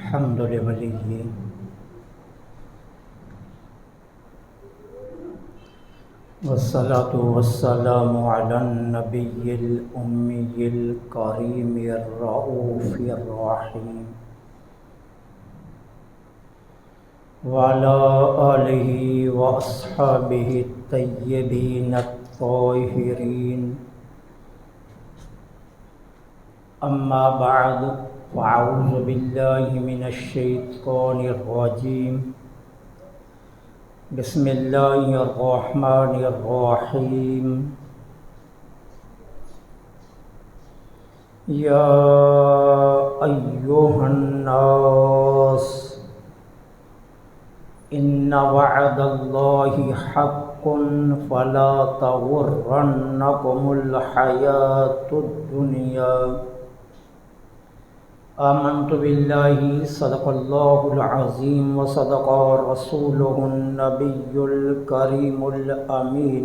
الحمد لوليه والصلاة والسلام على النبي الأمي الكريم الرؤوف الرحيم وعلى آله وأصحابه الطيبين الطاهرين. أما بعد، فأعوذ بالله من الشيطان الرجيم. بسم الله الرحمن الرحيم. يا أيها الناس إن وعد الله حق فلا تغرنكم الحياة الدنيا. آمنت بالله صدق الله العظيم وصدق رسوله النبي الكريم الأمين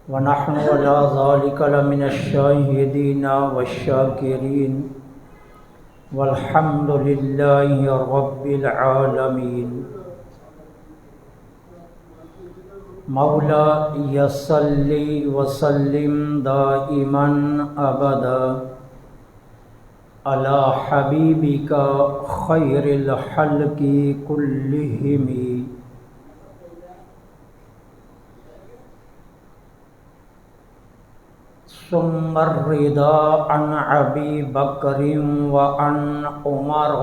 ونحن على ذلك لمن الشاهدين والشاكرين والحمد لله رب العالمين. مولاي صل وسلم دائما أبدا على حبيبك خير الخلق كلهم. ثم الرضا عن أبي بكر وعن عمر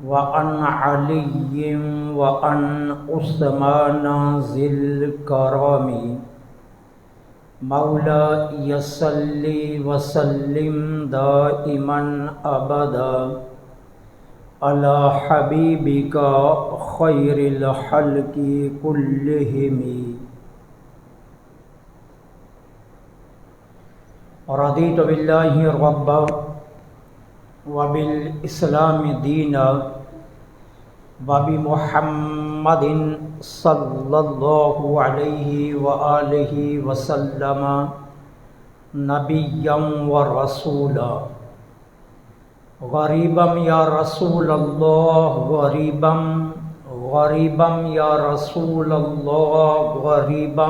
وعن علي وعن عثمان ذي الكرم. مولاي صل وسلم دائما أبدا على حبيبك خير الخلق كلهم. رضيت بالله ربا وبالإسلام دينا وبمحمد صلى الله عليه وآله وسلم نبيا ورسولا. غريبا يا رسول الله غريبا غريبا يا رسول الله غريبا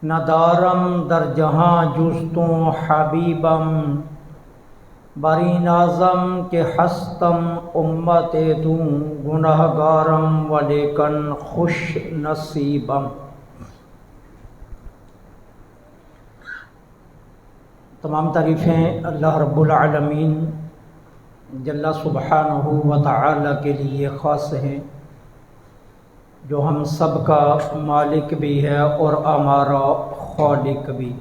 ندارم در جہاں جستوں حبیبم بری نازم کہ ہستم امت دوں گناہگارم ولیکن خوش نصیبم. تمام تعریفیں اللہ رب العالمین جل سبحانہ و تعالی کے لیے خاص ہیں، جو ہم سب کا مالک بھی ہے اور ہمارا خالق بھی.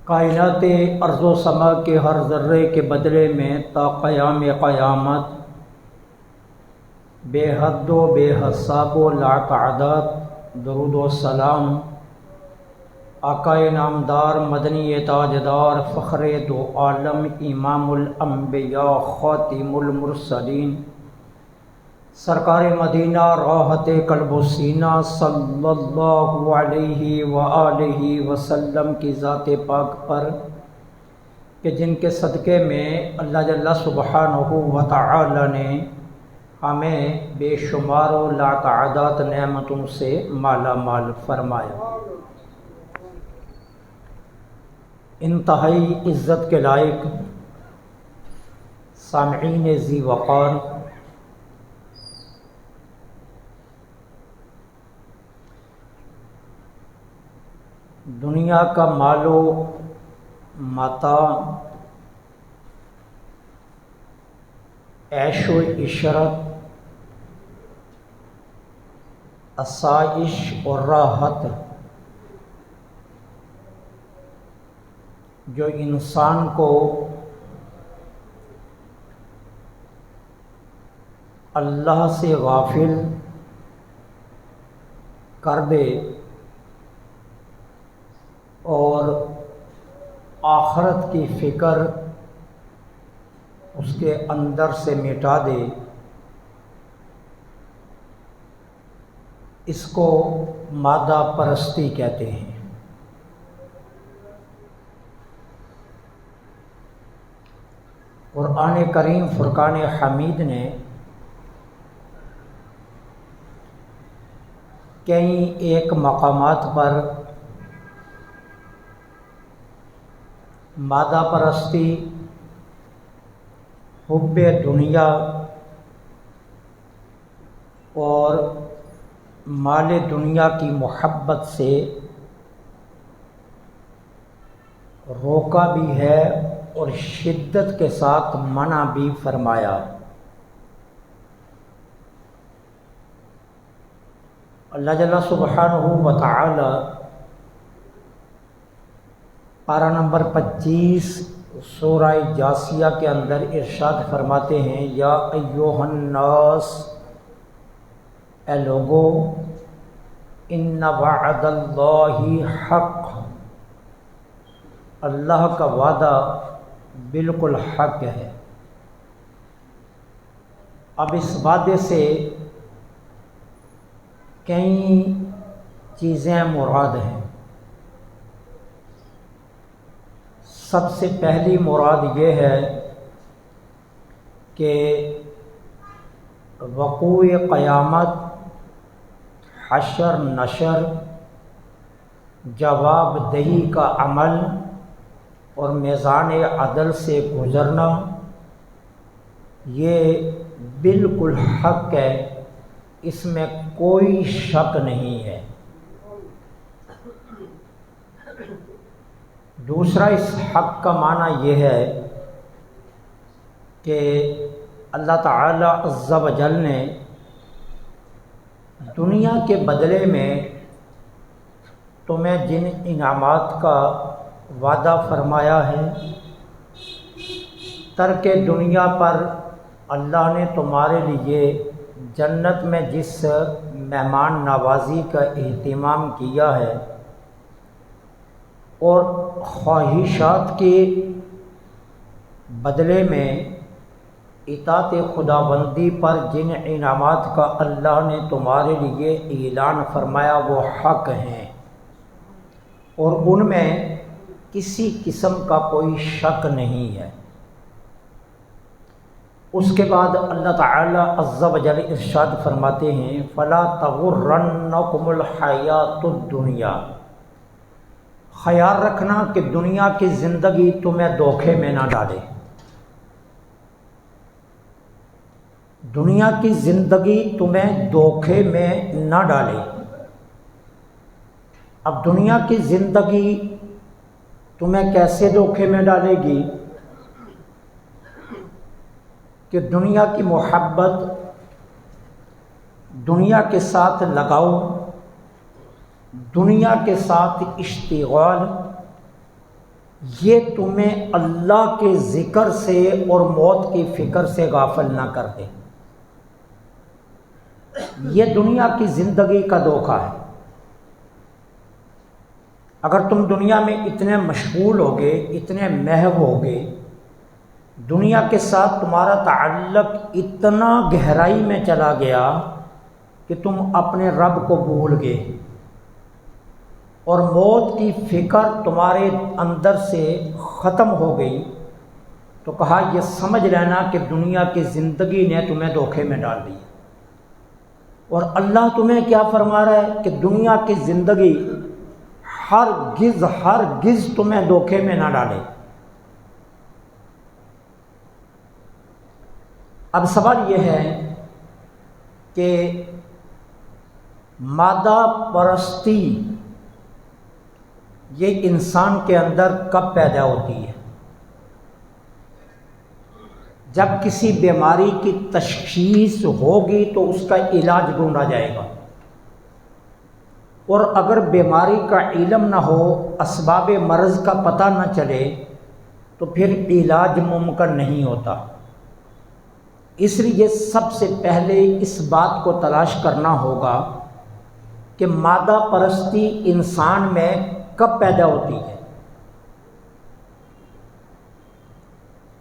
کائنات ارض و سما کے ہر ذرے کے بدلے میں تا قیام قیامت بے حد و بے حساب و لاعداد درود و سلام آقا نامدار مدنی تاجدار فخر دو عالم امام الانبیاء خاتم المرسلین سرکار مدینہ راحت قلب و سینہ صلی اللہ علیہ وآلہ وسلم کی ذات پاک پر کہ جن کے صدقے میں اللہ جل سبحانہ و تعالی نے ہمیں بے شمار و لاتعداد نعمتوں سے مالا مال فرمایا. انتہائی عزت کے لائق سامعین ذی وقار، دنیا کا مال و متاع، عیش و عشرت، آسائش اور راحت جو انسان کو اللہ سے غافل کر دے اور آخرت کی فکر اس کے اندر سے مٹا دے، اس کو مادہ پرستی کہتے ہیں. قرآن کریم فرقان حمید نے کئی ایک مقامات پر مادہ پرستی، حب دنیا اور مال دنیا کی محبت سے روکا بھی ہے اور شدت کے ساتھ منع بھی فرمایا۔ اللہ جل سبحانہ و تعالی پارہ نمبر 25 سورہ جاثیہ کے اندر ارشاد فرماتے ہیں، یا ایھا الناس، اے لوگو، ان وعد اللہ حق، اللہ کا وعدہ بالکل حق ہے۔ اب اس وعدے سے کئی چیزیں مراد ہیں۔ سب سے پہلی مراد یہ ہے کہ وقوع قیامت، حشر نشر، جواب دہی کا عمل اور میزان عدل سے گزرنا یہ بالکل حق ہے، اس میں کوئی شک نہیں ہے۔ دوسرا اس حق کا معنی یہ ہے کہ اللہ تعالی عز و جل نے دنیا کے بدلے میں تمہیں جن انعامات کا وعدہ فرمایا ہے، ترک دنیا پر اللہ نے تمہارے لیے جنت میں جس مہمان نوازی کا اہتمام کیا ہے اور خواہشات کے بدلے میں اطاعت خداوندی پر جن انعامات کا اللہ نے تمہارے لیے اعلان فرمایا وہ حق ہیں اور ان میں کسی قسم کا کوئی شک نہیں ہے۔ اس کے بعد اللہ تعالی عز و جل ارشاد فرماتے ہیں، فَلَا تَغُرَّنَّكُمُ الْحَيَاةُ الدُّنْيَا، خیال رکھنا کہ دنیا کی زندگی تمہیں دھوکے میں نہ ڈالے۔ دنیا کی زندگی تمہیں دھوکے میں نہ ڈالے۔ اب دنیا کی زندگی تمہیں کیسے دھوکے میں ڈالے گی کہ دنیا کی محبت، دنیا کے ساتھ لگاؤ، دنیا کے ساتھ اشتغال، یہ تمہیں اللہ کے ذکر سے اور موت کی فکر سے غافل نہ کر دے۔ یہ دنیا کی زندگی کا دھوکہ ہے۔ اگر تم دنیا میں اتنے مشغول ہوگے، اتنے محو ہوگے، دنیا کے ساتھ تمہارا تعلق اتنا گہرائی میں چلا گیا کہ تم اپنے رب کو بھول گئے اور موت کی فکر تمہارے اندر سے ختم ہو گئی، تو کہا یہ سمجھ لینا کہ دنیا کی زندگی نے تمہیں دھوکے میں ڈال دی۔ اور اللہ تمہیں کیا فرما رہا ہے کہ دنیا کی زندگی ہرگز تمہیں دھوکے میں نہ ڈالے۔ اب سوال یہ ہے کہ مادہ پرستی یہ انسان کے اندر کب پیدا ہوتی ہے؟ جب کسی بیماری کی تشخیص ہوگی تو اس کا علاج ڈھونڈا جائے گا، اور اگر بیماری کا علم نہ ہو، اسباب مرض کا پتہ نہ چلے تو پھر علاج ممکن نہیں ہوتا۔ اس لیے سب سے پہلے اس بات کو تلاش کرنا ہوگا کہ مادہ پرستی انسان میں کب پیدا ہوتی ہے۔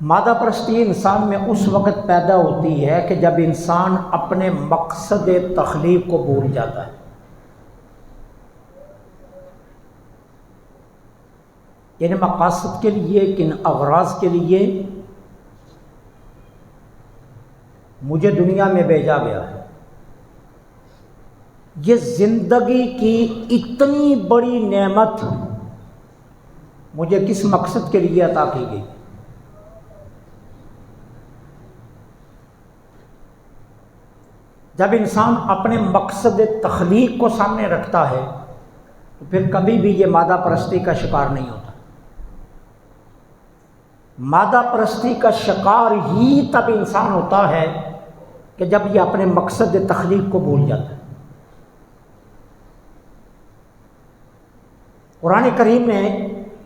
مادہ پرستی انسان میں اس وقت پیدا ہوتی ہے کہ جب انسان اپنے مقصد تخلیق کو بھول جاتا ہے۔ یعنی مقاصد کے لیے، کن اغراض کے لیے مجھے دنیا میں بھیجا گیا ہے، یہ زندگی کی اتنی بڑی نعمت مجھے کس مقصد کے لیے عطا کی گئی؟ جب انسان اپنے مقصد تخلیق کو سامنے رکھتا ہے تو پھر کبھی بھی یہ مادہ پرستی کا شکار نہیں ہوتا۔ مادہ پرستی کا شکار ہی تب انسان ہوتا ہے کہ جب یہ اپنے مقصد تخلیق کو بھول جاتا ہے۔ قرآن کریم نے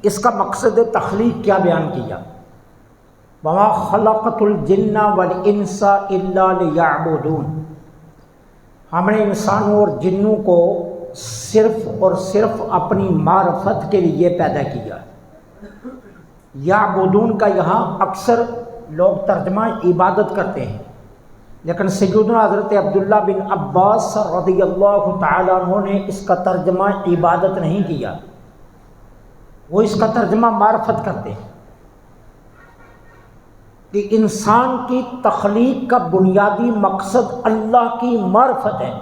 اس کا مقصد تخلیق کیا بیان کیا؟ وَمَا خَلَقْتُ الْجِنَّ وَالْإِنسَ إِلَّا لِيَعْبُدُونَ، ہم نے انسانوں اور جنوں کو صرف اور صرف اپنی معرفت کے لیے پیدا کیا۔ یعبدون کا یہاں اکثر لوگ ترجمہ عبادت کرتے ہیں، لیکن سیدنا حضرت عبداللہ بن عباس رضی اللہ تعالیٰ عنہ نے اس کا ترجمہ عبادت نہیں کیا، وہ اس کا ترجمہ معرفت کرتے ہیں کہ انسان کی تخلیق کا بنیادی مقصد اللہ کی معرفت ہے۔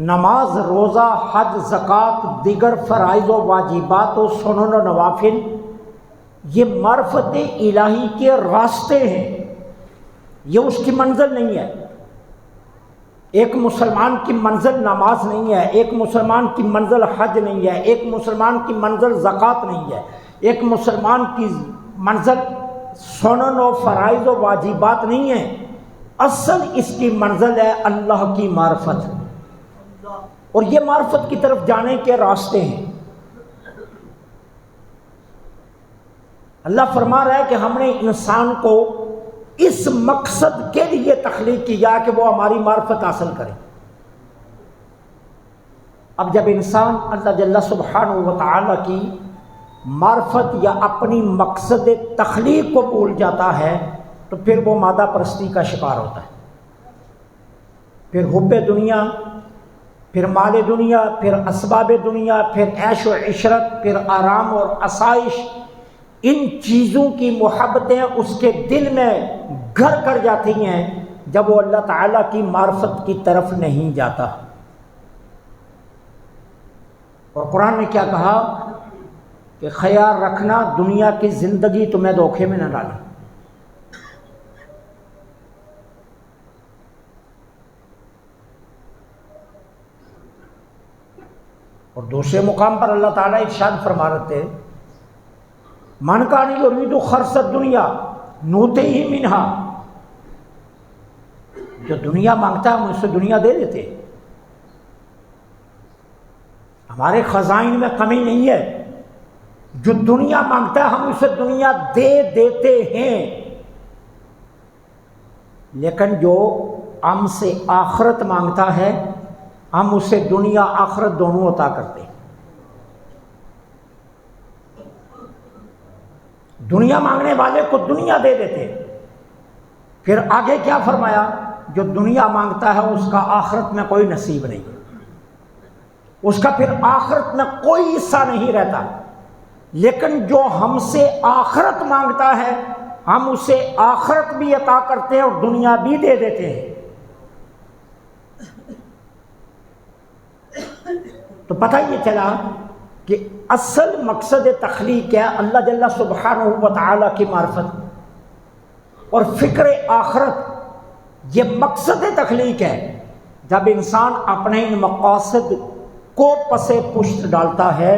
نماز، روزہ، حج، زکوٰۃ، دیگر فرائض و واجبات و سنن و نوافل یہ معرفت الہی کے راستے ہیں، یہ اس کی منزل نہیں ہے۔ ایک مسلمان کی منزل نماز نہیں ہے، ایک مسلمان کی منزل حج نہیں ہے، ایک مسلمان کی منزل زکوٰۃ نہیں ہے، ایک مسلمان کی منزل سنن و فرائض و واجبات نہیں ہے۔ اصل اس کی منزل ہے اللہ کی معرفت، اور یہ معرفت کی طرف جانے کے راستے ہیں۔ اللہ فرما رہا ہے کہ ہم نے انسان کو اس مقصد کے لیے تخلیق کیا کہ وہ ہماری معرفت حاصل کرے۔ اب جب انسان اللہ جل سبحانہ و تعالی کی معرفت یا اپنی مقصد تخلیق کو بھول جاتا ہے تو پھر وہ مادہ پرستی کا شکار ہوتا ہے، پھر حب دنیا، پھر مال دنیا، پھر اسباب دنیا، پھر عیش و عشرت، پھر آرام اور آسائش، ان چیزوں کی محبتیں اس کے دل میں گھر کر جاتی ہیں جب وہ اللہ تعالیٰ کی معرفت کی طرف نہیں جاتا۔ اور قرآن نے کیا کہا کہ خیال رکھنا دنیا کی زندگی تمہیں دھوکے میں نہ ڈالے۔ اور دوسرے مقام پر اللہ تعالیٰ ارشاد فرما رہے تھے من کان یرید خرث الدنیا نؤتیہ منہا، جو دنیا مانگتا ہے ہم اسے دنیا دے دیتے، ہمارے خزائن میں کمی نہیں ہے، جو دنیا مانگتا ہے ہم اسے دنیا دے دیتے ہیں، لیکن جو ہم سے آخرت مانگتا ہے ہم اسے دنیا آخرت دونوں عطا کرتے ہیں۔ دنیا مانگنے والے کو دنیا دے دیتے، پھر آگے کیا فرمایا؟ جو دنیا مانگتا ہے اس کا آخرت میں کوئی نصیب نہیں، اس کا پھر آخرت میں کوئی حصہ نہیں رہتا، لیکن جو ہم سے آخرت مانگتا ہے ہم اسے آخرت بھی عطا کرتے ہیں اور دنیا بھی دے دیتے ہیں۔ تو پتہ یہ چلا کہ اصل مقصد تخلیق ہے اللہ جل سبحانہ و تعالیٰ کی معرفت اور فکر آخرت، یہ مقصد تخلیق ہے۔ جب انسان اپنے ان مقاصد کو پس پشت ڈالتا ہے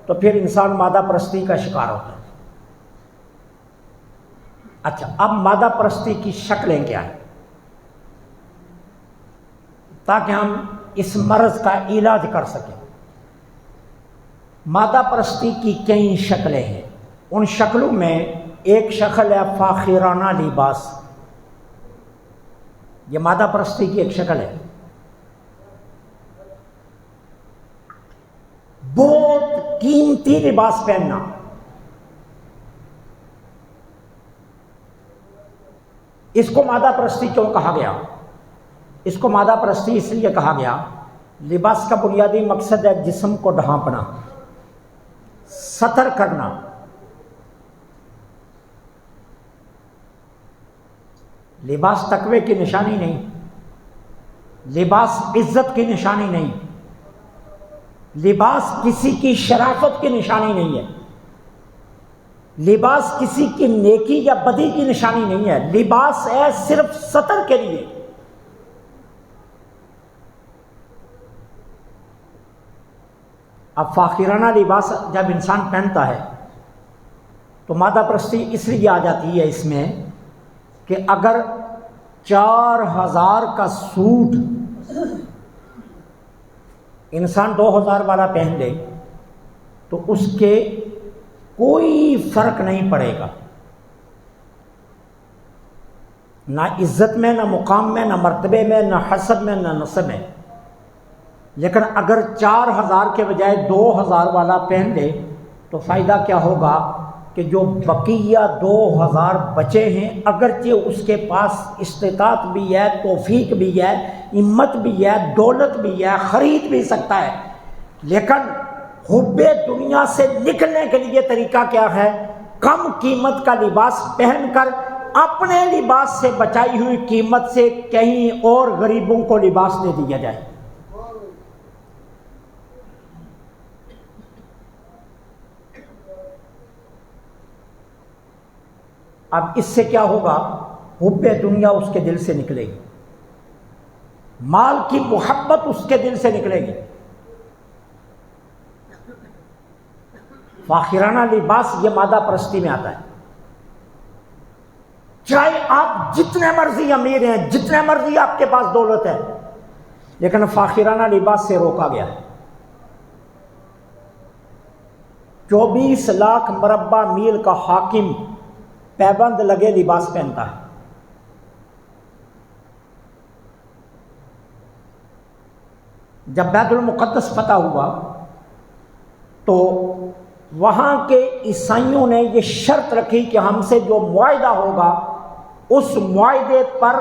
تو پھر انسان مادہ پرستی کا شکار ہوتا ہے۔ اچھا، اب مادہ پرستی کی شکلیں کیا ہیں تاکہ ہم اس مرض کا علاج کر سکیں؟ مادہ پرستی کی کئی شکلیں ہیں، ان شکلوں میں ایک شکل ہے فاخرانہ لباس، یہ مادہ پرستی کی ایک شکل ہے۔ بہت قیمتی لباس پہننا، اس کو مادہ پرستی کیوں کہا گیا؟ اس کو مادہ پرستی اس لیے کہا گیا، لباس کا بنیادی مقصد ہے جسم کو ڈھانپنا، ستر کرنا۔ لباس تقوی کی نشانی نہیں، لباس عزت کی نشانی نہیں، لباس کسی کی شرافت کی نشانی نہیں ہے، لباس کسی کی نیکی یا بدی کی نشانی نہیں ہے، لباس ہے صرف ستر کے لیے۔ اب فاخرانہ لباس جب انسان پہنتا ہے تو مادہ پرستی اس لیے آ جاتی ہے اس میں کہ اگر 4000 کا سوٹ انسان 2000 والا پہن لے تو اس کے کوئی فرق نہیں پڑے گا، نہ عزت میں، نہ مقام میں، نہ مرتبے میں، نہ حسب میں، نہ نسب میں۔ لیکن اگر 4000 کے بجائے 2000 والا پہن لے تو فائدہ کیا ہوگا کہ جو بقیہ 2000 بچے ہیں، اگرچہ اس کے پاس استطاعت بھی ہے، توفیق بھی ہے، ہمت بھی ہے، دولت بھی ہے، خرید بھی سکتا ہے، لیکن حب دنیا سے نکلنے کے لیے طریقہ کیا ہے؟ کم قیمت کا لباس پہن کر اپنے لباس سے بچائی ہوئی قیمت سے کہیں اور غریبوں کو لباس دے دیا جائے۔ اب اس سے کیا ہوگا؟ حب دنیا اس کے دل سے نکلے گی، مال کی محبت اس کے دل سے نکلے گی۔ فاخرانہ لباس یہ مادہ پرستی میں آتا ہے۔ چاہے آپ جتنے مرضی امیر ہیں، جتنے مرضی آپ کے پاس دولت ہے، لیکن فاخرانہ لباس سے روکا گیا ہے۔ 24 لاکھ مربع میل کا حاکم پیبند لگے لباس پہنتا ہے۔ جب بیت المقدس فتح ہوا تو وہاں کے عیسائیوں نے یہ شرط رکھی کہ ہم سے جو معاہدہ ہوگا اس معاہدے پر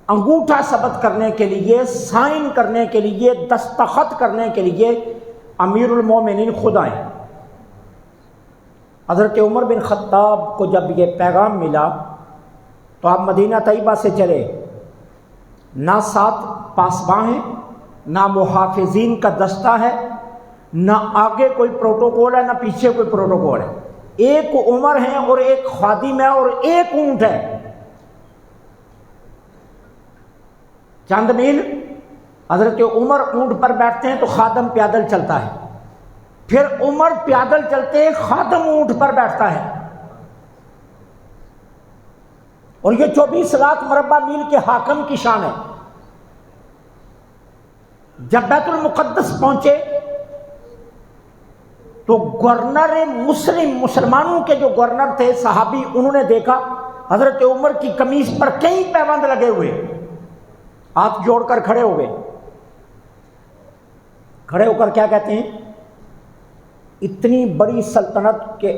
انگوٹھا ثبت کرنے کے لیے، سائن کرنے کے لیے، دستخط کرنے کے لیے امیر المومنین خود آئے۔ حضرت عمر بن خطاب کو جب یہ پیغام ملا تو آپ مدینہ طیبہ سے چلے، نہ ساتھ پاسباں ہیں، نہ محافظین کا دستہ ہے، نہ آگے کوئی پروٹوکول ہے، نہ پیچھے کوئی پروٹوکول ہے، ایک عمر ہے اور ایک خادم ہے اور ایک اونٹ ہے۔ چند میل حضرت عمر اونٹ پر بیٹھتے ہیں تو خادم پیدل چلتا ہے، پھر عمر پیدل چلتے، خادم اونٹ پر بیٹھتا ہے، اور یہ 24 لاکھ مربع میل کے حاکم کی شان ہے۔ جب بیت المقدس پہنچے تو گورنر مسلمانوں کے جو گورنر تھے صحابی، انہوں نے دیکھا حضرت عمر کی قمیص پر کئی پیبند لگے ہوئے، ہاتھ جوڑ کر کھڑے ہو گئے۔ کھڑے ہو کر کیا کہتے ہیں؟ اتنی بڑی سلطنت کے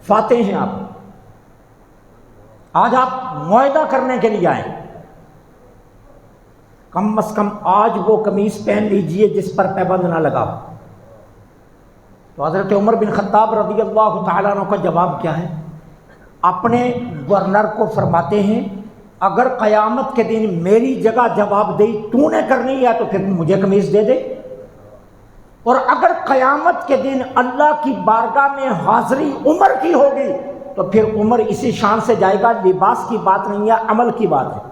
فاتح ہیں آپ، آج آپ معاہدہ کرنے کے لیے آئے، کم از کم آج وہ قمیص پہن لیجئے جس پر پیبند نہ لگا۔ تو حضرت عمر بن خطاب رضی اللہ تعالیٰ عنہ کا جواب کیا ہے؟ اپنے گورنر کو فرماتے ہیں اگر قیامت کے دن میری جگہ جواب دہی تو نے کرنی ہے تو پھر مجھے قمیص دے دے، اور اگر قیامت کے دن اللہ کی بارگاہ میں حاضری عمر کی ہوگی تو پھر عمر اسی شان سے جائے گا۔ لباس کی بات نہیں ہے، عمل کی بات ہے۔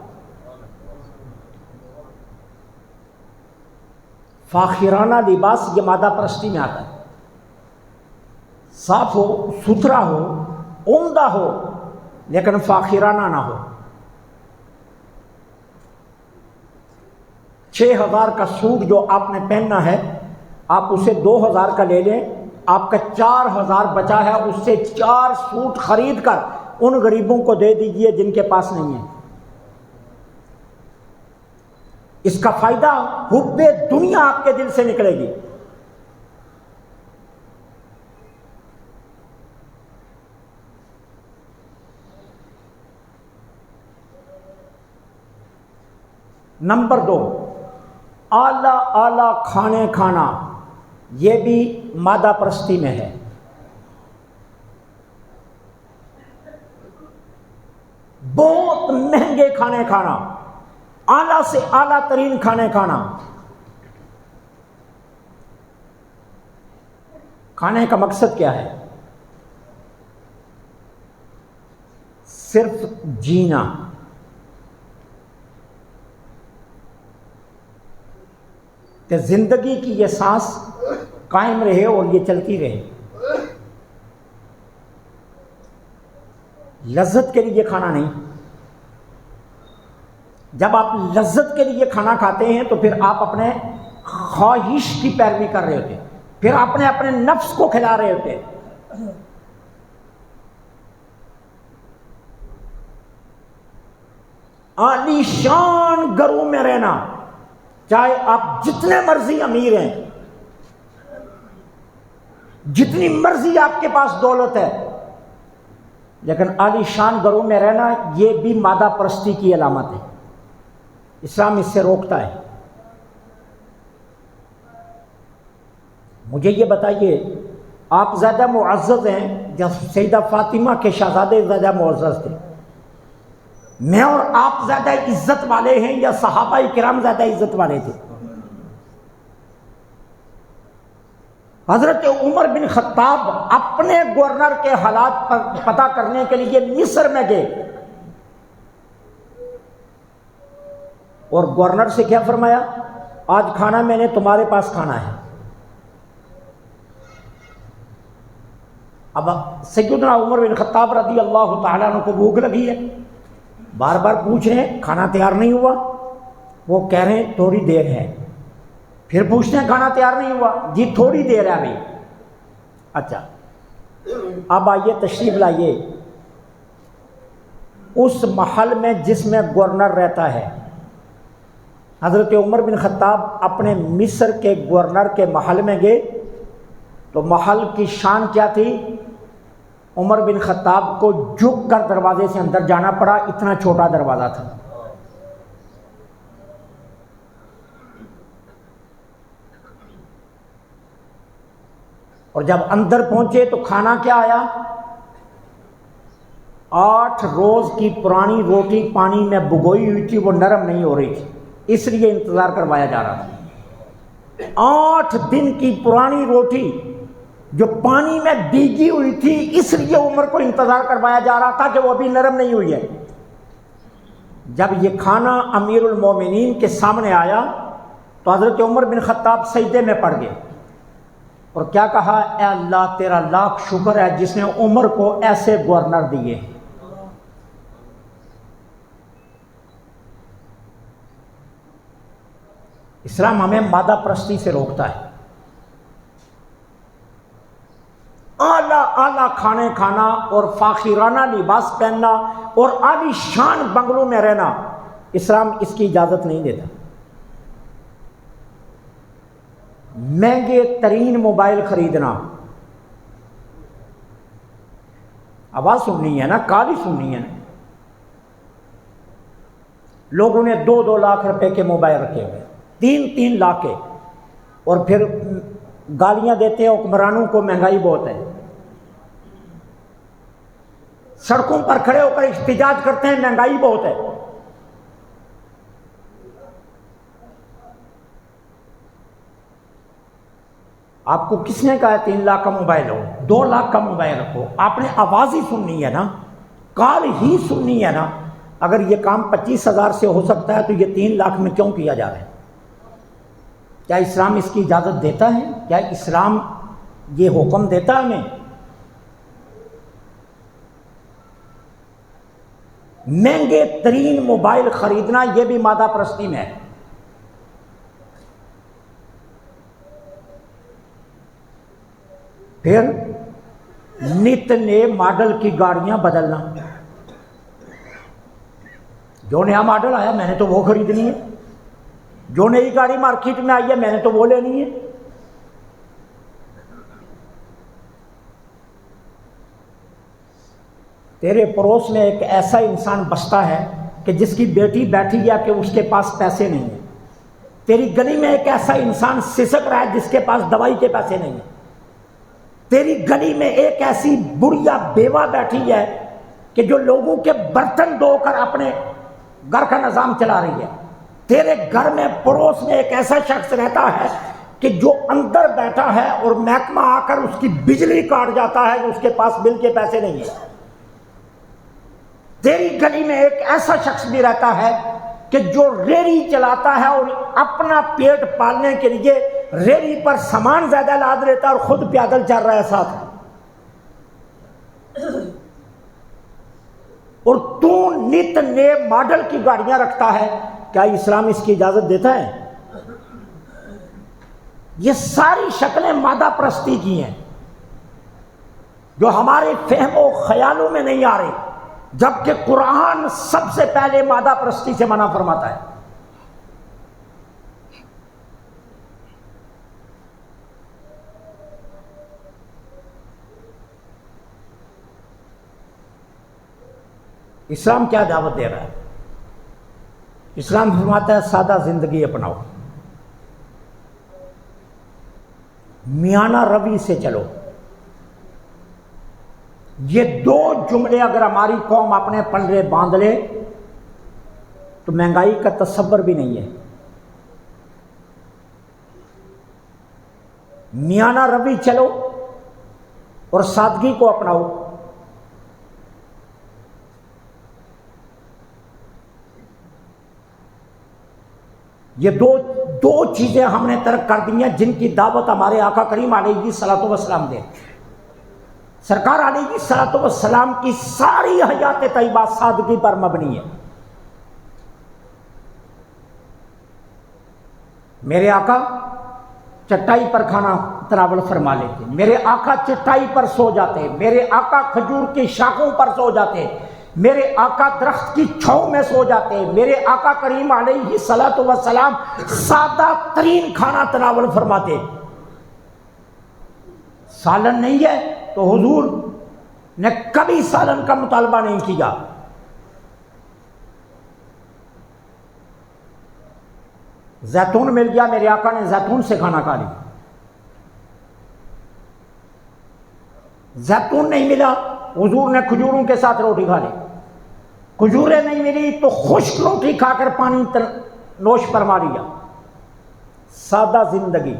فاخرانہ لباس یہ مادہ پرستی میں آتا ہے، صاف ہو، ستھرا ہو، عمدہ ہو، لیکن فاخرانہ نہ ہو۔ 6000 کا سوٹ جو آپ نے پہننا ہے، آپ اسے 2000 کا لے لیں، آپ کا 4000 بچا ہے، اس سے 4 سوٹ خرید کر ان غریبوں کو دے دیجئے جن کے پاس نہیں ہے۔ اس کا فائدہ حب دنیا آپ کے دل سے نکلے گی۔ نمبر 2، اعلیٰ اعلیٰ کھانے کھانا، یہ بھی مادہ پرستی میں ہے۔ بہت مہنگے کھانے کھانا، اعلیٰ سے اعلیٰ ترین کھانے کھانا۔ کھانے کا مقصد کیا ہے؟ صرف جینا، کہ زندگی کی یہ سانس قائم رہے اور یہ چلتی رہے۔ لذت کے لیے کھانا نہیں۔ جب آپ لذت کے لیے کھانا کھاتے ہیں تو پھر آپ اپنے خواہش کی پیروی کر رہے ہوتے، پھر اپنے نفس کو کھلا رہے ہوتے۔ عالی شان گھروں میں رہنا، چاہے آپ جتنے مرضی امیر ہیں، جتنی مرضی آپ کے پاس دولت ہے، لیکن عالی شان گھروں میں رہنا یہ بھی مادہ پرستی کی علامت ہے۔ اسلام اس سے روکتا ہے۔ مجھے یہ بتائیے، آپ زیادہ معزز ہیں یا سیدہ فاطمہ کے شہزادے زیادہ معزز تھے؟ میں اور آپ زیادہ عزت والے ہیں یا صحابہ کرام زیادہ عزت والے تھے؟ حضرت عمر بن خطاب اپنے گورنر کے حالات پر پتہ کرنے کے لیے مصر میں گئے، اور گورنر سے کیا فرمایا؟ آج کھانا میں نے تمہارے پاس کھانا ہے۔ اب سیدنا عمر بن خطاب رضی اللہ تعالیٰ عنہ کو بھوک لگی ہے، بار بار پوچھ رہے ہیں کھانا تیار نہیں ہوا، وہ کہہ رہے ہیں تھوڑی دیر ہے، پھر پوچھتے ہیں کھانا تیار نہیں ہوا، جی تھوڑی دیر ہے ابھی۔ اچھا اب آئیے تشریف لائیے اس محل میں جس میں گورنر رہتا ہے۔ حضرت عمر بن خطاب اپنے مصر کے گورنر کے محل میں گئے تو محل کی شان کیا تھی؟ عمر بن خطاب کو جھک کر دروازے سے اندر جانا پڑا، اتنا چھوٹا دروازہ تھا۔ اور جب اندر پہنچے تو کھانا کیا آیا؟ 8 روز کی پرانی روٹی پانی میں بھگوئی ہوئی تھی، وہ نرم نہیں ہو رہی تھی، اس لیے انتظار کروایا جا رہا تھا۔ 8 دن کی پرانی روٹی جو پانی میں بھیگی ہوئی تھی، اس لیے عمر کو انتظار کروایا جا رہا تھا کہ وہ ابھی نرم نہیں ہوئی ہے۔ جب یہ کھانا امیر المومنین کے سامنے آیا تو حضرت عمر بن خطاب سجدے میں پڑ گئے اور کیا کہا؟ اے اللہ تیرا لاکھ شکر ہے جس نے عمر کو ایسے گورنر دیے۔ اسلام ہمیں مادہ پرستی سے روکتا ہے۔ اعلیٰ اعلیٰ کھانے کھانا اور فاخرانہ لباس پہننا اور عالی شان بنگلوں میں رہنا، اسلام اس کی اجازت نہیں دیتا۔ مہنگے ترین موبائل خریدنا، آواز سننی ہے نا، کال ہی سننی ہے نا۔ لوگوں نے 2-2 لاکھ روپے کے موبائل رکھے ہوئے، 3-3 لاکھ کے، اور پھر گالیاں دیتے ہیں حکمرانوں کو، مہنگائی بہت ہے۔ سڑکوں پر کھڑے ہو کر احتجاج کرتے ہیں مہنگائی بہت ہے۔ آپ کو کس نے کہا 3 لاکھ کا موبائل ہو؟ 2 لاکھ کا موبائل رکھو۔ آپ نے آواز ہی سننی ہے نا، کال ہی سننی ہے نا۔ اگر یہ کام 25,000 سے ہو سکتا ہے تو یہ 3 لاکھ میں کیوں کیا جا رہا ہے؟ کیا اسلام اس کی اجازت دیتا ہے؟ کیا اسلام یہ حکم دیتا ہے ہمیں؟ مہنگے ترین موبائل خریدنا یہ بھی مادہ پرستی میں ہے۔ پھر نت نئے ماڈل کی گاڑیاں بدلنا، جو نیا ماڈل آیا میں نے تو وہ خریدنی ہے، جو نئی گاڑی مارکیٹ میں آئی ہے میں نے تو وہ لینی ہے۔ تیرے پڑوس میں ایک ایسا انسان بستا ہے کہ جس کی بیٹی بیٹھی ہے کہ اس کے پاس پیسے نہیں ہیں۔ تیری گلی میں ایک ایسا انسان سسک رہا ہے جس کے پاس دوائی کے پیسے نہیں ہیں۔ تیری گلی میں ایک ایسی بڑھیا بیوہ بیٹھی ہے کہ جو لوگوں کے برتن دھو کر اپنے گھر کا نظام چلا رہی ہے، تیرے گھر میں پڑوس میں ایک ایسا شخص رہتا ہے کہ جو اندر بیٹھا ہے اور محکمہ آ کر اس کی بجلی کاٹ جاتا ہے کہ اس کے پاس بل کے پیسے نہیں ہیں۔ تیری گلی میں ایک ایسا شخص بھی رہتا ہے کہ جو ریڑھی چلاتا ہے اور اپنا پیٹ پالنے کے لیے ریڑھی پر سامان زیادہ لاد لیتا ہے اور خود پیدل چل رہا ہے ساتھ، اور تو نت نئے ماڈل کی گاڑیاں رکھتا ہے۔ کیا اسلام اس کی اجازت دیتا ہے؟ یہ ساری شکلیں مادہ پرستی کی ہیں جو ہمارے فہم و خیالوں میں نہیں آ رہی، جبکہ قرآن سب سے پہلے مادہ پرستی سے منع فرماتا ہے۔ اسلام کیا دعوت دے رہا ہے؟ اسلام فرماتا ہے سادہ زندگی اپناؤ، میانہ روی سے چلو۔ یہ دو جملے اگر ہماری قوم اپنے پلڑے باندھ لے تو مہنگائی کا تصور بھی نہیں ہے۔ میانہ روی چلو اور سادگی کو اپناؤ۔ یہ دو چیزیں ہم نے ترک کر دی ہیں جن کی دعوت ہمارے آقا کریم علیہ الصلوۃ والسلام دے۔ سرکار علیہ الصلوۃ والسلام کی ساری حیات طیبہ سادگی پر مبنی ہے۔ میرے آقا چٹائی پر کھانا تناول فرما لیتے، میرے آقا چٹائی پر سو جاتے، میرے آقا کھجور کی شاخوں پر سو جاتے، میرے آقا درخت کی چھاؤں میں سو جاتے، میرے آقا کریم علیہ الصلوۃ والسلام سادہ ترین کھانا تناول فرماتے۔ سالن نہیں ہے تو حضور نے کبھی سالن کا مطالبہ نہیں کیا۔ زیتون مل گیا، میرے آقا نے زیتون سے کھانا کھا لیا۔ زیتون نہیں ملا، حضور نے کھجوروں کے ساتھ روٹی کھا لی۔ کھجوریں نہیں ملی تو خشک روٹی کھا کر پانی نوش فرما لیا۔ سادہ زندگی،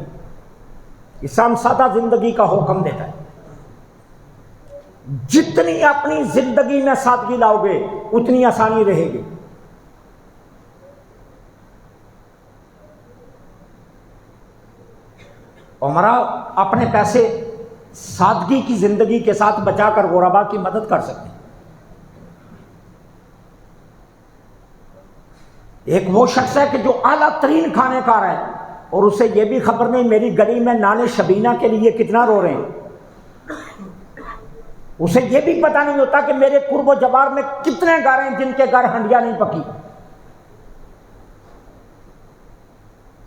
اسلام سادہ زندگی کا حکم دیتا ہے۔ جتنی اپنی زندگی میں سادگی لاؤ گے اتنی آسانی رہے گی۔ عمرہ اپنے پیسے سادگی کی زندگی کے ساتھ بچا کر غربا کی مدد کر سکتے ہیں۔ ایک وہ شخص ہے کہ جو اعلیٰ ترین کھانے کھا رہا ہے اور اسے یہ بھی خبر نہیں میری گلی میں نانے شبینہ کے لیے کتنا رو رہے ہیں۔ اسے یہ بھی پتہ نہیں ہوتا کہ میرے قرب و جوار میں کتنے گھر ہیں جن کے گھر ہنڈیاں نہیں پکی،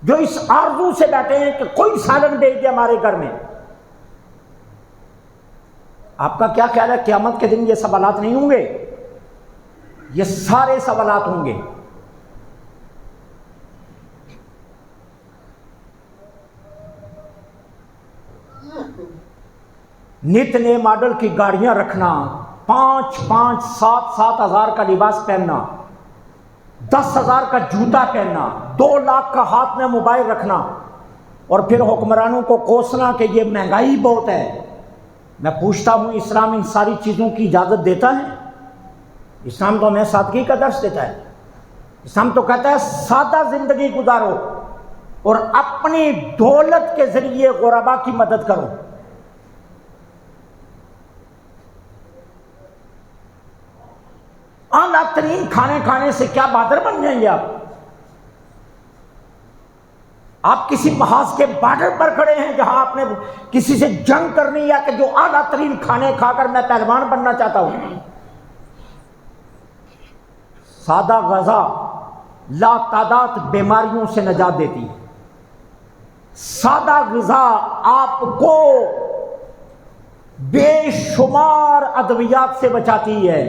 جو اس آرزو سے بیٹھے ہیں کہ کوئی سالن بھیج دے ہمارے گھر میں۔ آپ کا کیا خیال ہے قیامت کے دن یہ سوالات نہیں ہوں گے؟ یہ سارے سوالات ہوں گے۔ نت نئے ماڈل کی گاڑیاں رکھنا، 5,000 7,000 کا لباس پہننا، 10,000 کا جوتا پہننا، 2 لاکھ کا ہاتھ میں موبائل رکھنا، اور پھر حکمرانوں کو کوسنا کہ یہ مہنگائی بہت ہے۔ میں پوچھتا ہوں اسلام ان ساری چیزوں کی اجازت دیتا ہے؟ اسلام تو ہمیں سادگی کا درس دیتا ہے۔ اسلام تو کہتا ہے سادہ زندگی گزارو اور اپنی دولت کے ذریعے غربا کی مدد کرو۔ اعلیٰ ترین کھانے کھانے سے کیا بہادر بن جائیں گے آپ؟ آپ کسی محاذ کے بارڈر پر کھڑے ہیں جہاں آپ نے کسی سے جنگ کرنی یا کہ جو اعلیٰ ترین کھانے کھا کر میں پہلوان بننا چاہتا ہوں۔ سادہ غذا لا تعداد بیماریوں سے نجات دیتی ہے۔ سادہ غذا آپ کو بے شمار ادویات سے بچاتی ہے۔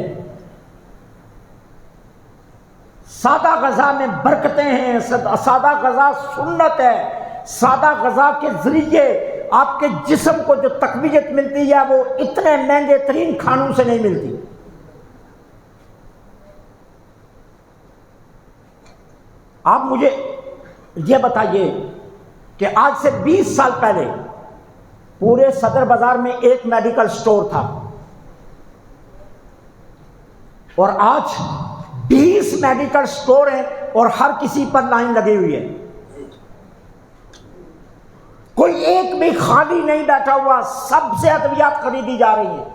سادہ غذا میں برکتیں ہیں، سادہ غذا سنت ہے۔ سادہ غذا کے ذریعے آپ کے جسم کو جو تقویت ملتی ہے وہ اتنے مہنگے ترین کھانوں سے نہیں ملتی۔ آپ مجھے یہ بتائیے کہ آج سے 20 سال پہلے پورے صدر بازار میں ایک میڈیکل سٹور تھا اور آج 20 میڈیکل سٹور ہیں اور ہر کسی پر لائن لگی ہوئی ہے، کوئی ایک بھی خالی نہیں بیٹھا ہوا، سب سے ادویات خریدی جا رہی ہیں۔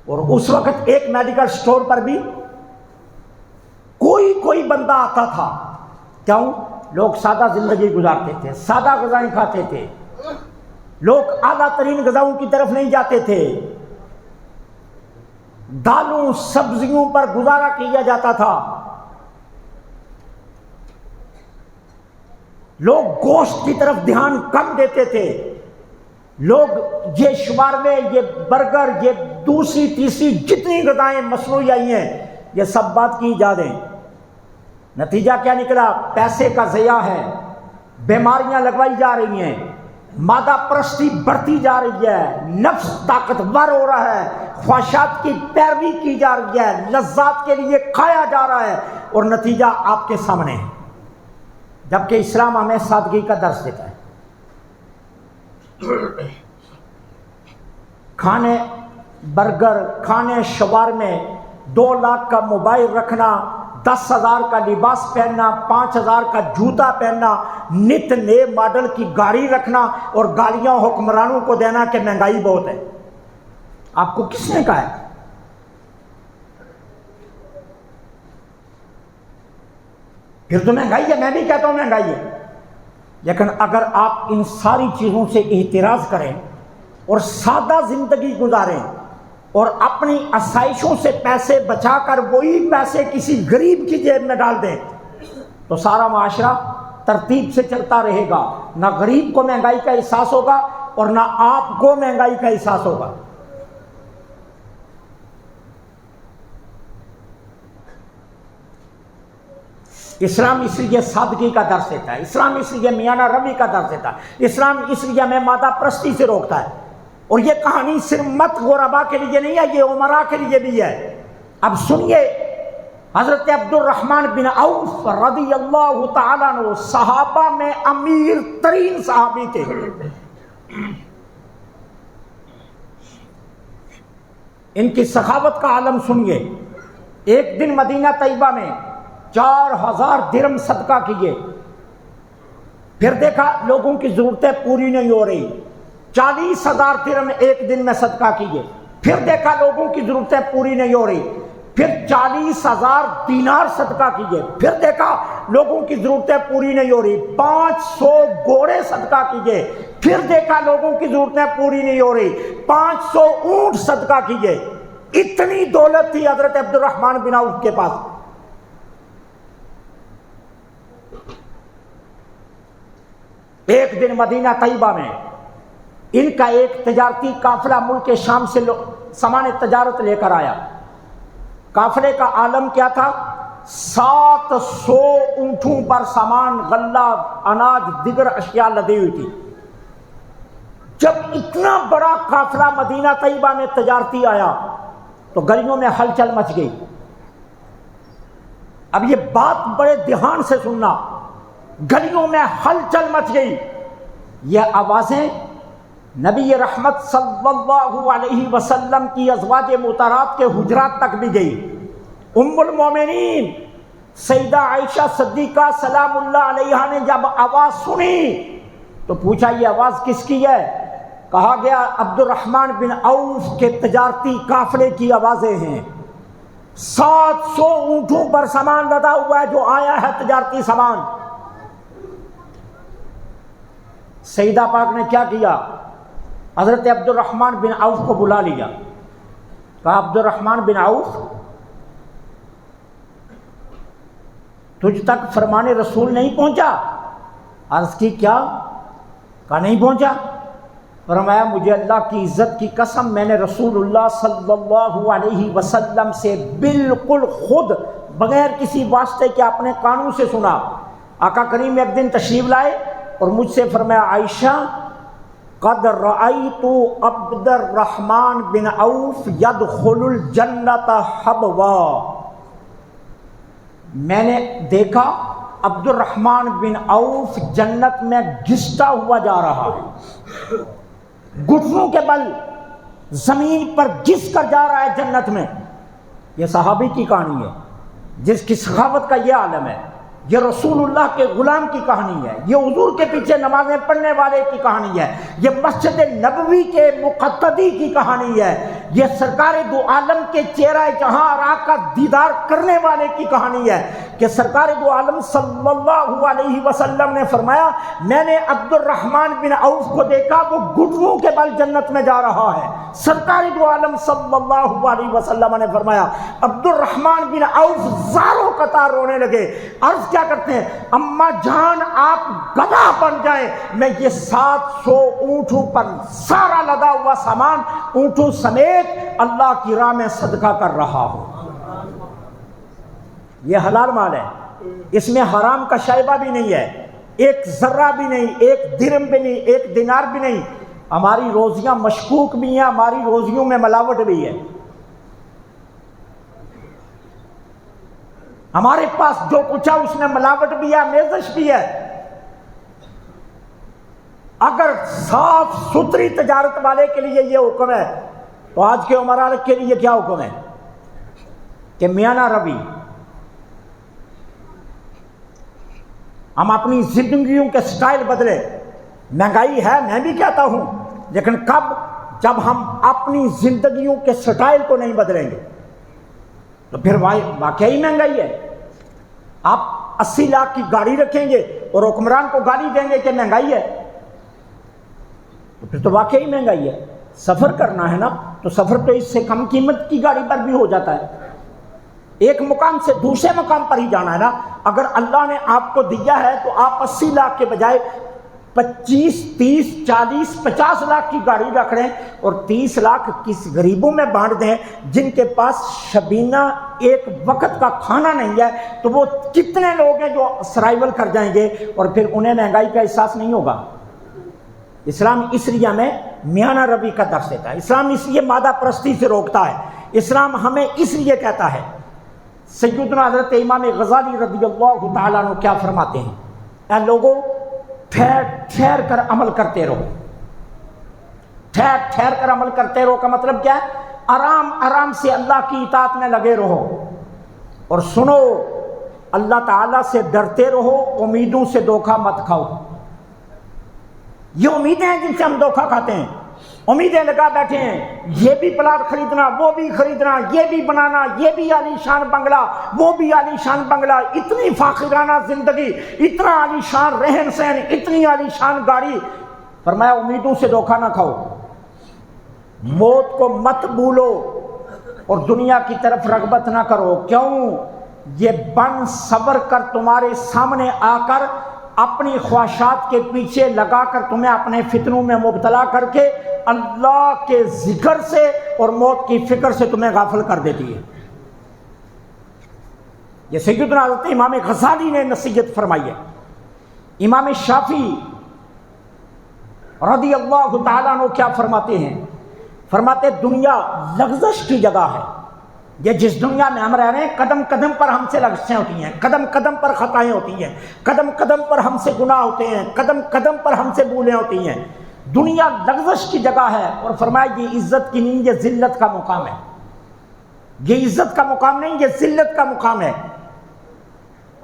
اور اس وقت ایک میڈیکل سٹور پر بھی کوئی بندہ آتا تھا، کیوں؟ لوگ سادہ زندگی گزارتے تھے، سادہ غذائیں کھاتے تھے، لوگ اعلیٰ ترین غذاؤں کی طرف نہیں جاتے تھے، دالوں سبزیوں پر گزارا کیا جاتا تھا، لوگ گوشت کی طرف دھیان کم دیتے تھے، لوگ یہ شوارمے، یہ برگر، یہ دوسری تیسری جتنی غذائیں مصنوعی آئی ہیں یہ سب بات کی ایجاد ہیں۔ نتیجہ کیا نکلا؟ پیسے کا ضیاع ہے، بیماریاں لگوائی جا رہی ہیں، مادہ پرستی بڑھتی جا رہی ہے، نفس طاقتور ہو رہا ہے، خواہشات کی پیروی کی جا رہی ہے، لذات کے لیے کھایا جا رہا ہے، اور نتیجہ آپ کے سامنے ہے، جبکہ اسلام ہمیں سادگی کا درس دیتا ہے۔ کھانے برگر، کھانے شوارمے، 2 لاکھ کا موبائل رکھنا، 10,000 کا لباس پہننا، 5,000 کا جوتا پہننا، نت نئے ماڈل کی گاڑی رکھنا اور گالیاں حکمرانوں کو دینا کہ مہنگائی بہت ہے۔ آپ کو کس نے کہا ہے؟ پھر تو مہنگائی ہے، میں بھی کہتا ہوں مہنگائی ہے، لیکن اگر آپ ان ساری چیزوں سے احتراز کریں اور سادہ زندگی گزاریں اور اپنی آسائشوں سے پیسے بچا کر وہی پیسے کسی غریب کی جیب میں ڈال دیں تو سارا معاشرہ ترتیب سے چلتا رہے گا، نہ غریب کو مہنگائی کا احساس ہوگا اور نہ آپ کو مہنگائی کا احساس ہوگا۔ اسلام اس لیے سادگی کا درس دیتا ہے، اسلام اس لیے میانہ روی کا درس دیتا ہے، اسلام اس لیے ہمیں مادہ پرستی سے روکتا ہے۔ اور یہ کہانی صرف مت غربا کے لیے نہیں ہے، یہ عمرا کے لیے بھی ہے۔ اب سنیے، حضرت عبد الرحمن بن عوف رضی اللہ تعالیٰ عنہ صحابہ میں امیر ترین صحابی تھے۔ ان کی سخاوت کا عالم سنیے۔ ایک دن مدینہ طیبہ میں 4,000 درہم صدقہ کیے، پھر دیکھا لوگوں کی ضرورتیں پوری نہیں ہو رہی، 40,000 درہم ایک دن میں صدقہ کیے، پھر دیکھا لوگوں کی ضرورتیں پوری نہیں ہو رہی، پھر 40,000 دینار صدقہ کیے، پھر دیکھا لوگوں کی ضرورتیں پوری نہیں ہو رہی، 500 گھوڑے صدقہ کیے، پھر دیکھا لوگوں کی ضرورتیں پوری نہیں ہو رہی، 500 اونٹ صدقہ کیے۔ اتنی دولت تھی حضرت عبد الرحمن بن عوف کے پاس۔ ایک دن مدینہ طیبہ میں ان کا ایک تجارتی قافلہ ملک شام سے سامان تجارت لے کر آیا۔ قافلے کا عالم کیا تھا؟ 700 اونٹوں پر سامان، غلہ، اناج، دیگر اشیاء لدی ہوئی تھی۔ جب اتنا بڑا قافلہ مدینہ طیبہ میں تجارتی آیا تو گلیوں میں ہلچل مچ گئی۔ اب یہ بات بڑے دھیان سے سننا، گلیوں میں ہلچل مچ گئی۔ یہ آوازیں نبی رحمت صلی اللہ علیہ وسلم کی ازواج مطہرات کے حجرات تک بھی گئی۔ ام المومنین سیدہ عائشہ صدیقہ سلام اللہ علیہا نے جب آواز سنی تو پوچھا یہ آواز کس کی ہے؟ کہا گیا عبد الرحمن بن عوف کے تجارتی قافلے کی آوازیں ہیں۔ 700 اونٹوں پر سامان لدا ہوا ہے جو آیا ہے تجارتی سامان۔ سیدہ پاک نے کیا کیا؟ حضرت عبد الرحمن بن عوف کو بلا لیا، کہا عبد الرحمن بن عوف تجھ تک فرمان رسول نہیں پہنچا؟ عرض کی کیا؟ کہا نہیں پہنچا۔ فرمایا مجھے اللہ کی عزت کی قسم میں نے رسول اللہ صلی اللہ علیہ وسلم سے بالکل خود بغیر کسی واسطے کے اپنے کانوں سے سنا۔ آقا کریم ایک دن تشریف لائے اور مجھ سے فرمایا عائشہ قد رأیت عبد الرحمن بن عوف یدخل الجنت حبوا، میں نے دیکھا عبد الرحمن بن عوف جنت میں گھستا ہوا جا رہا ہے، گھٹنوں کے بل زمین پر گھس کر جا رہا ہے جنت میں۔ یہ صحابی کی کہانی ہے جس کی سخاوت کا یہ عالم ہے، یہ رسول اللہ کے غلام کی کہانی ہے، یہ حضور کے پیچھے نمازیں پڑھنے والے کی کہانی ہے، یہ مسجد نبوی کے مقتدی کی کہانی ہے، یہ سرکار دو عالم کے چہرہ جہاں آرا کا دیدار کرنے والے کی کہانی ہے کہ سرکار دو عالم صلی اللہ علیہ وسلم نے فرمایا میں نے عبد الرحمن بن عوف کو دیکھا وہ گھٹنوں کے بل جنت میں جا رہا ہے۔ سرکار دو عالم صلی اللہ علیہ وسلم نے فرمایا عبد الرحمن بن عوف زاروں قطار رونے لگے، عرض کیا کرتے ہیں اماں جان آپ گدھا بن جائیں، میں یہ 700 اونٹوں پر سارا لدا ہوا سامان اونٹوں سمیت اللہ کی راہ میں صدقہ کر رہا ہوں۔ یہ حلال مال ہے، اس میں حرام کا شائبہ بھی نہیں ہے، ایک ذرہ بھی نہیں، ایک درہم بھی نہیں، ایک دینار بھی نہیں۔ ہماری روزیاں مشکوک بھی ہیں، ہماری روزیوں میں ملاوٹ بھی ہے، ہمارے پاس جو کچھ ہے اس میں ملاوٹ بھی ہے، میزش بھی ہے۔ اگر صاف ستھری تجارت والے کے لیے یہ حکم ہے تو آج کے عمرہ کے لیے کیا حکم ہے کہ میاں نہ روی، ہم اپنی زندگیوں کے سٹائل بدلے۔ مہنگائی ہے میں بھی کہتا ہوں، لیکن کب؟ جب ہم اپنی زندگیوں کے سٹائل کو نہیں بدلیں گے تو پھر واقعی مہنگائی ہے۔ آپ 80 لاکھ کی گاڑی رکھیں گے اور حکمران کو گالی دیں گے کہ مہنگائی ہے تو پھر تو واقعی مہنگائی ہے۔ سفر کرنا ہے نا تو سفر تو اس سے کم قیمت کی گاڑی پر بھی ہو جاتا ہے، ایک مقام سے دوسرے مقام پر ہی جانا ہے نا۔ اگر اللہ نے آپ کو دیا ہے تو آپ 80 لاکھ کے بجائے 25 30 40 50 لاکھ کی گاڑی رکھ رہے ہیں اور 30 لاکھ کس غریبوں میں بانٹ دیں جن کے پاس شبینہ ایک وقت کا کھانا نہیں ہے، تو وہ کتنے لوگ ہیں جو سروائیول کر جائیں گے اور پھر انہیں مہنگائی کا احساس نہیں ہوگا۔ اسلام اس لیے ہمیں میانہ روی کا درس دیتا ہے، اسلام اس لیے مادہ پرستی سے روکتا ہے، اسلام ہمیں اس لیے کہتا ہے۔ سیدنا حضرت امام غزالی رضی اللہ تعالیٰ عنہ کیا فرماتے ہیں، اے لوگوں ٹھہر ٹھہر کر عمل کرتے رہو۔ ٹھہر ٹھہر کر عمل کرتے رہو کا مطلب کیا ہے؟ آرام آرام سے اللہ کی اطاعت میں لگے رہو، اور سنو اللہ تعالیٰ سے ڈرتے رہو، امیدوں سے دھوکہ مت کھاؤ۔ یہ امیدیں ہیں جن سے ہم دھوکہ کھاتے ہیں، امیدیں لگا بیٹھے ہیں، یہ بھی پلاٹ خریدنا، وہ بھی خریدنا، یہ بھی بنانا، یہ بھی عالی شان بنگلہ، وہ بھی عالی شان بنگلہ، اتنی فاخرانہ زندگی، اتنا عالی شان رہن سہن، اتنی عالی شان گاڑی۔ فرمایا امیدوں سے دھوکہ نہ کھاؤ، موت کو مت بھولو اور دنیا کی طرف رغبت نہ کرو۔ کیوں؟ یہ بن صبر کر تمہارے سامنے آ کر اپنی خواہشات کے پیچھے لگا کر تمہیں اپنے فتنوں میں مبتلا کر کے اللہ کے ذکر سے اور موت کی فکر سے تمہیں غافل کر دیتی ہے۔ یہ سیدنا حضرت امام غزالی نے نصیحت فرمائی ہے۔ امام شافعی رضی اللہ تعالیٰ عنہ کیا فرماتے ہیں؟ فرماتے دنیا لغزش کی جگہ ہے۔ یہ جس دنیا میں ہم رہ رہے ہیں قدم قدم پر ہم سے لغزشیں ہوتی ہیں، قدم قدم پر خطائیں ہوتی ہیں، قدم قدم پر ہم سے گناہ ہوتے ہیں، قدم قدم پر ہم سے بھولیں ہوتی ہیں۔ دنیا لغزش کی جگہ ہے، اور فرمایا یہ عزت کی نہیں، یہ ذلت کا مقام ہے۔ یہ عزت کا مقام نہیں، یہ ذلت کا مقام ہے۔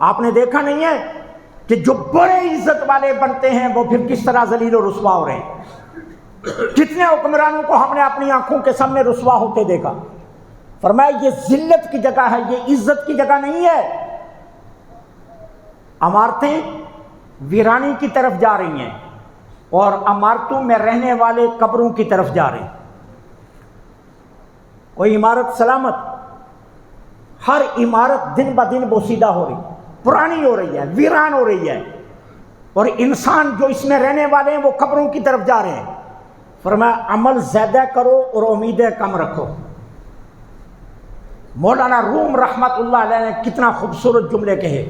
آپ نے دیکھا نہیں ہے کہ جو بڑے عزت والے بنتے ہیں وہ پھر کس طرح ذلیل و رسوا ہو رہے ہیں؟ کتنے حکمرانوں کو ہم نے اپنی آنکھوں کے سامنے رسوا ہوتے دیکھا۔ فرمایا یہ ذلت کی جگہ ہے، یہ عزت کی جگہ نہیں ہے۔ عمارتیں ویرانی کی طرف جا رہی ہیں اور عمارتوں میں رہنے والے قبروں کی طرف جا رہے ہیں۔ کوئی عمارت سلامت، ہر عمارت دن بدن بوسیدہ ہو رہی، پرانی ہو رہی ہے، ویران ہو رہی ہے، اور انسان جو اس میں رہنے والے ہیں وہ قبروں کی طرف جا رہے ہیں۔ فرمایا عمل زیادہ کرو اور امیدیں کم رکھو۔ مولانا روم رحمت اللہ علیہ نے کتنا خوبصورت جملے کہے۔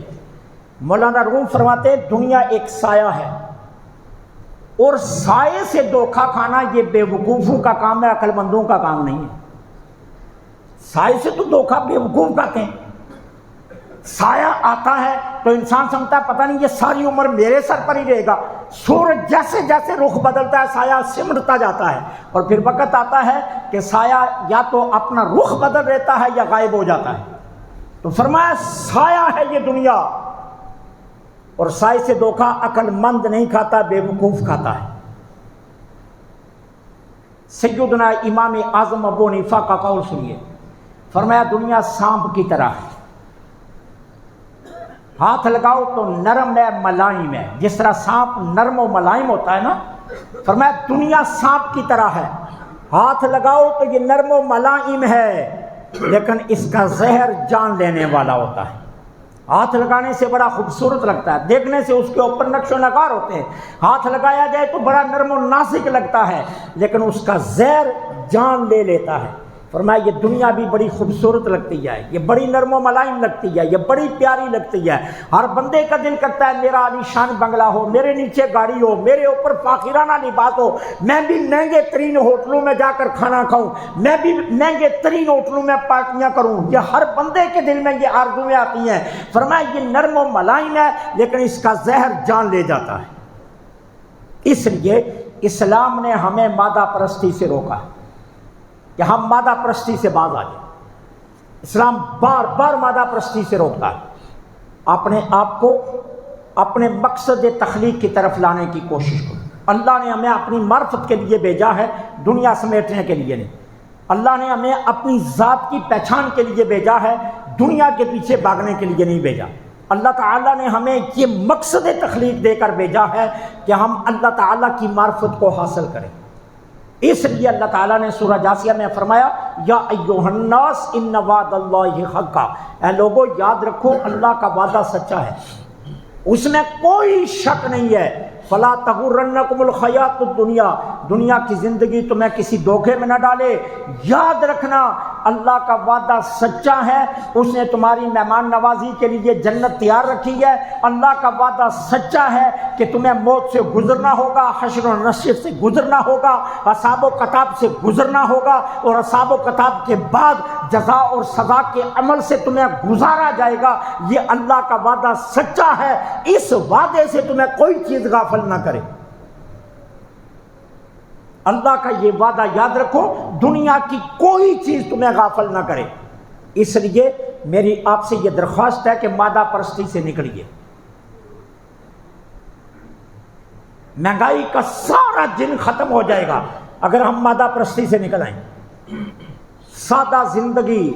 مولانا روم فرماتے دنیا ایک سایہ ہے، اور سائے سے دھوکہ کھانا یہ بے وقوفوں کا کام ہے، عقل مندوں کا کام نہیں ہے۔ سائے سے تو دھوکہ بے وقوف کھاتے ہیں، سایہ آتا ہے تو انسان سمجھتا ہے پتہ نہیں یہ ساری عمر میرے سر پر ہی رہے گا. سورج جیسے جیسے رخ بدلتا ہے سایہ سمٹتا جاتا ہے، اور پھر وقت آتا ہے کہ سایہ یا تو اپنا رخ بدل لیتا ہے یا غائب ہو جاتا ہے. تو فرمایا سایہ ہے یہ دنیا، اور سائے سے دھوکہ عقل مند نہیں کھاتا، بے وقوف کھاتا ہے. سیدنا امام اعظم ابو حنیفہ کا قول سنیے، فرمایا دنیا سانپ کی طرح ہے، ہاتھ لگاؤ تو نرم ہے ملائم ہے. جس طرح سانپ نرم و ملائم ہوتا ہے نا، فرمایا دنیا سانپ کی طرح ہے، ہاتھ لگاؤ تو یہ نرم و ملائم ہے لیکن اس کا زہر جان لینے والا ہوتا ہے. ہاتھ لگانے سے بڑا خوبصورت لگتا ہے، دیکھنے سے اس کے اوپر نقش و نگار ہوتے ہیں، ہاتھ لگایا جائے تو بڑا نرم و نازک لگتا ہے لیکن اس کا زہر جان لے لیتا ہے. فرمایا یہ دنیا بھی بڑی خوبصورت لگتی ہے، یہ بڑی نرم و ملائم لگتی ہے، یہ بڑی پیاری لگتی ہے. ہر بندے کا دل کرتا ہے میرا عالی شان بنگلہ ہو، میرے نیچے گاڑی ہو، میرے اوپر فاخرانہ لباس ہو، میں بھی مہنگے ترین ہوٹلوں میں جا کر کھانا کھاؤں، میں بھی مہنگے ترین ہوٹلوں میں پارٹیاں کروں. یہ ہر بندے کے دل میں یہ آرزویں آتی ہیں. فرمایا یہ نرم و ملائم ہے لیکن اس کا زہر جان لے جاتا ہے. اس لیے اسلام نے ہمیں مادہ پرستی سے روکا ہے کہ ہم مادہ پرستی سے باز آ جائیں. اسلام بار بار مادہ پرستی سے روکتا ہے. اپنے آپ کو اپنے مقصد تخلیق کی طرف لانے کی کوشش کرو. اللہ نے ہمیں اپنی معرفت کے لیے بھیجا ہے، دنیا سمیٹنے کے لیے نہیں. اللہ نے ہمیں اپنی ذات کی پہچان کے لیے بھیجا ہے، دنیا کے پیچھے بھاگنے کے لیے نہیں بھیجا. اللہ تعالیٰ نے ہمیں یہ مقصد تخلیق دے کر بھیجا ہے کہ ہم اللہ تعالیٰ کی معرفت کو حاصل کریں. اس لیے اللہ تعالیٰ نے سورہ جاثیہ میں فرمایا یا ایھا الناس ان وعد اللہ حق، اے لوگو یاد رکھو اللہ کا وعدہ سچا ہے، اس میں کوئی شک نہیں ہے. فلا تغرنکم الحیات الدنیا، دنیا کی زندگی تمہیں کسی دھوکے میں نہ ڈالے. یاد رکھنا اللہ کا وعدہ سچا ہے، اس نے تمہاری مہمان نوازی کے لیے جنت تیار رکھی ہے. اللہ کا وعدہ سچا ہے کہ تمہیں موت سے گزرنا ہوگا، حشر و نشر سے گزرنا ہوگا، اصحاب و کتاب سے گزرنا ہوگا، اور اصحاب و کتاب کے بعد جزا اور سزا کے عمل سے تمہیں گزارا جائے گا. یہ اللہ کا وعدہ سچا ہے، اس وعدے سے تمہیں کوئی چیز غافل نہ کرے. اللہ کا یہ وعدہ یاد رکھو، دنیا کی کوئی چیز تمہیں غافل نہ کرے. اس لیے میری آپ سے یہ درخواست ہے کہ مادہ پرستی سے نکلیے. مہنگائی کا سارا جن ختم ہو جائے گا اگر ہم مادہ پرستی سے نکل آئیں. سادہ زندگی،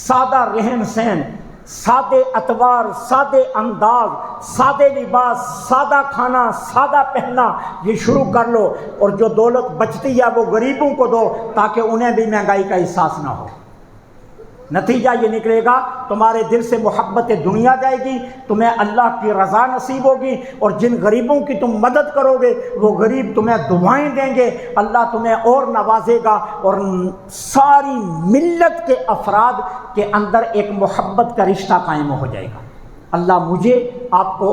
سادہ رہن سہن، سادے اطوار، سادے انداز، سادے لباس، سادہ کھانا، سادہ پہننا، یہ شروع کر لو. اور جو دولت بچتی ہے وہ غریبوں کو دو تاکہ انہیں بھی مہنگائی کا احساس نہ ہو. نتیجہ یہ نکلے گا تمہارے دل سے محبت دنیا جائے گی، تمہیں اللہ کی رضا نصیب ہوگی، اور جن غریبوں کی تم مدد کرو گے وہ غریب تمہیں دعائیں دیں گے، اللہ تمہیں اور نوازے گا، اور ساری ملت کے افراد کے اندر ایک محبت کا رشتہ قائم ہو جائے گا. اللہ مجھے آپ کو